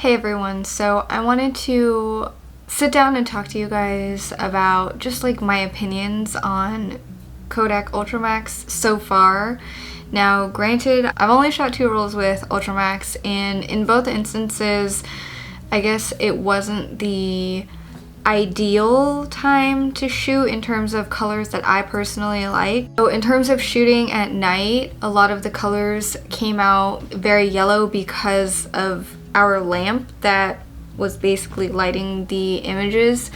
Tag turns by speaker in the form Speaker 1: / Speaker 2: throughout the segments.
Speaker 1: Hey everyone, so I wanted to sit down and talk to you guys about just like my opinions on Kodak Ultramax so far. Now granted, I've only shot 2 rolls with Ultramax, and in both instances I guess it wasn't the ideal time to shoot in terms of colors that I personally like. So in terms of shooting at night, a lot of the colors came out very yellow because of our lamp that was basically lighting the images.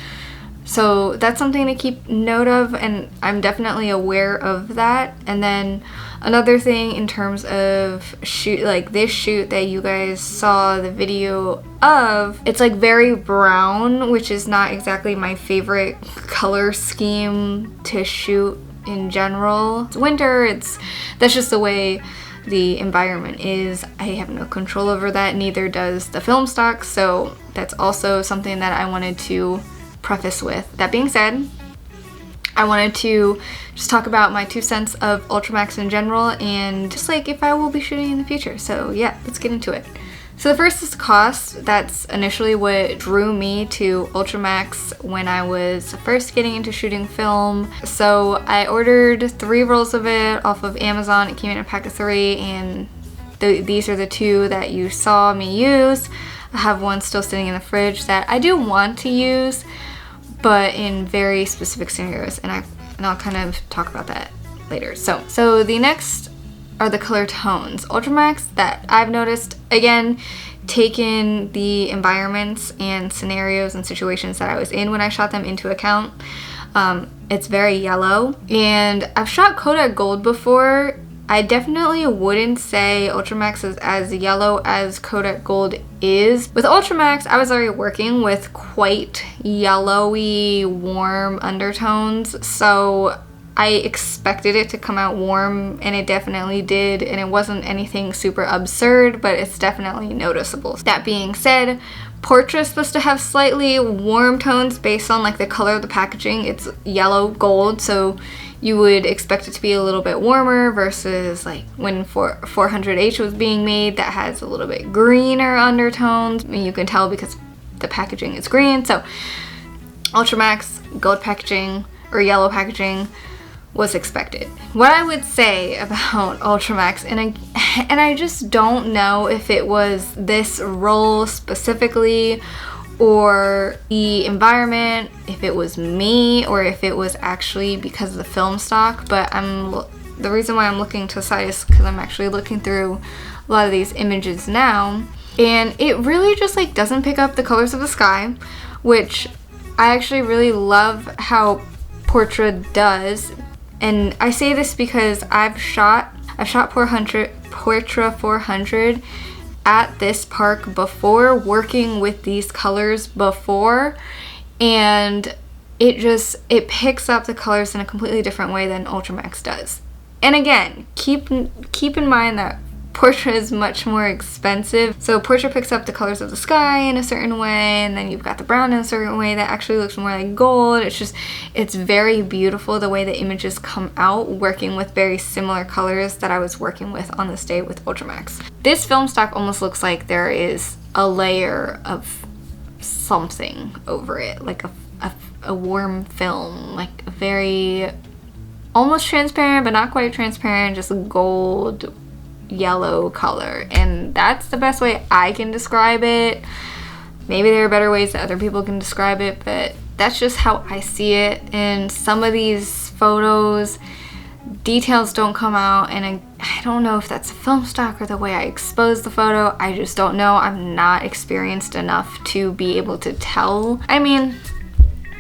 Speaker 1: So that's something to keep note of, and I'm definitely aware of that. And then another thing in terms of shoot, like this shoot that you guys saw the video of, it's like very brown, which is not exactly my favorite color scheme to shoot in general. It's winter, that's just the way the environment is. I have no control over that, neither does the film stock, so that's also something that I wanted to preface with. That being said, I wanted to just talk about my 2 cents of Ultramax in general and just like if I will be shooting in the future. So yeah, let's get into it. So the first is the cost. That's initially what drew me to Ultramax when I was first getting into shooting film. So I ordered 3 rolls of it off of Amazon. It came in a pack of 3, and these are the 2 that you saw me use. I have one still sitting in the fridge that I do want to use, but in very specific scenarios, and I'll kind of talk about that later. So the next are the color tones. Ultramax, that I've noticed, again, taking the environments and scenarios and situations that I was in when I shot them into account. It's very yellow, and I've shot Kodak Gold before. I definitely wouldn't say Ultramax is as yellow as Kodak Gold is. With Ultramax, I was already working with quite yellowy, warm undertones, so I expected it to come out warm, and it definitely did, and it wasn't anything super absurd, but it's definitely noticeable. That being said, Portrait is supposed to have slightly warm tones based on like the color of the packaging. It's yellow gold, so you would expect it to be a little bit warmer versus like when 400H was being made, that has a little bit greener undertones. I mean, you can tell because the packaging is green. So Ultramax, gold packaging or yellow packaging was expected. What I would say about Ultramax, and I just don't know if it was this roll specifically or the environment, if it was me, or if it was actually because of the film stock, but the reason why I'm looking to the side is because I'm actually looking through a lot of these images now, and it really just like doesn't pick up the colors of the sky, which I actually really love how Portrait does. And I say this because I've shot Portrait 400 at this park before, working with these colors before, and it picks up the colors in a completely different way than Ultramax does. And again, keep in mind that Portrait is much more expensive. So Portrait picks up the colors of the sky in a certain way, and then you've got the brown in a certain way that actually looks more like gold. It's very beautiful the way the images come out, working with very similar colors that I was working with on this day with Ultramax. This film stock almost looks like there is a layer of something over it, like a warm film, like a very almost transparent but not quite transparent, just gold yellow color, and that's the best way I can describe it. Maybe there are better ways that other people can describe it, but that's just how I see it. In some of these photos, details don't come out, and I don't know if that's a film stock or the way I expose the photo. I just don't know. I'm not experienced enough to be able to tell. I mean,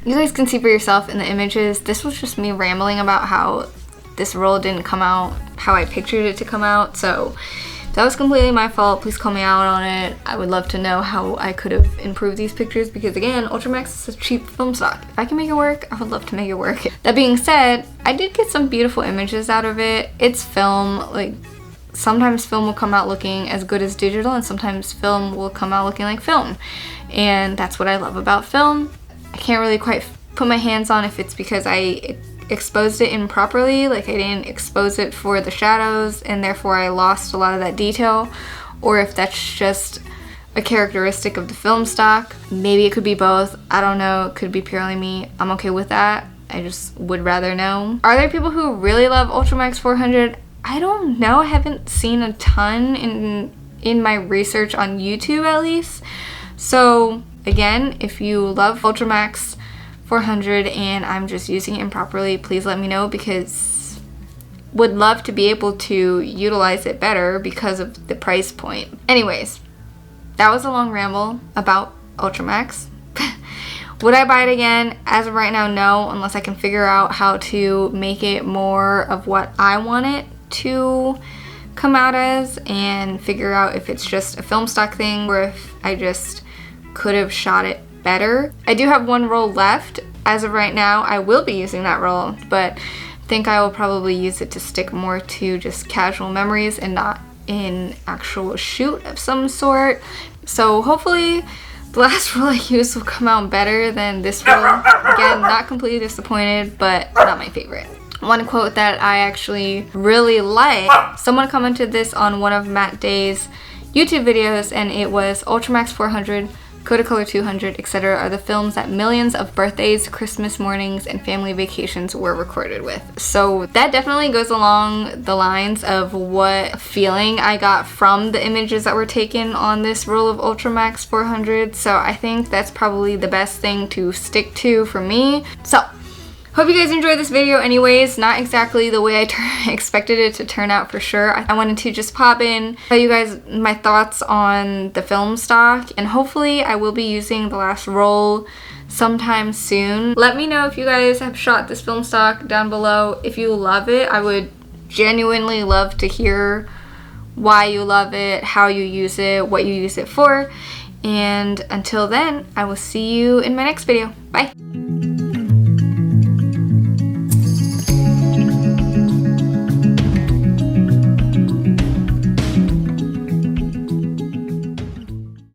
Speaker 1: you guys can see for yourself in the images. This was just me rambling about how this roll didn't come out how I pictured it to come out, so if that was completely my fault, please call me out on it. I would love to know how I could have improved these pictures, because again, Ultramax is a cheap film stock. If I can make it work, I would love to make it work. That being said, I did get some beautiful images out of it. It's film, like sometimes film will come out looking as good as digital, and sometimes film will come out looking like film, and that's what I love about film. I can't really quite put my hands on if it's because I exposed it improperly, like I didn't expose it for the shadows and therefore I lost a lot of that detail, or if that's just a characteristic of the film stock. Maybe it could be both. I don't know. It could be purely me. I'm okay with that. I just would rather know. Are there people who really love Ultramax 400? I don't know. I haven't seen a ton in my research on YouTube at least. So again, if you love Ultramax 400 and I'm just using it improperly, please let me know, because would love to be able to utilize it better because of the price point. Anyways, that was a long ramble about Ultramax. Would I buy it again? As of right now, no, unless I can figure out how to make it more of what I want it to come out as, and figure out if it's just a film stock thing or if I just could have shot it better. I do have one roll left. As of right now, I will be using that roll, but I think I will probably use it to stick more to just casual memories and not in actual shoot of some sort. So hopefully the last roll I use will come out better than this roll. Again, not completely disappointed, but not my favorite. One quote that I actually really like, someone commented this on one of Matt Day's YouTube videos, and it was Ultramax 400, Kodak 200, etc. are the films that millions of birthdays, Christmas mornings, and family vacations were recorded with. So that definitely goes along the lines of what feeling I got from the images that were taken on this roll of Ultramax 400. So I think that's probably the best thing to stick to for me. So hope you guys enjoyed this video anyways. Not exactly the way I expected it to turn out for sure. I wanted to just pop in, tell you guys my thoughts on the film stock, and hopefully I will be using the last roll sometime soon. Let me know if you guys have shot this film stock down below. If you love it, I would genuinely love to hear why you love it, how you use it, what you use it for. And until then, I will see you in my next video. Bye!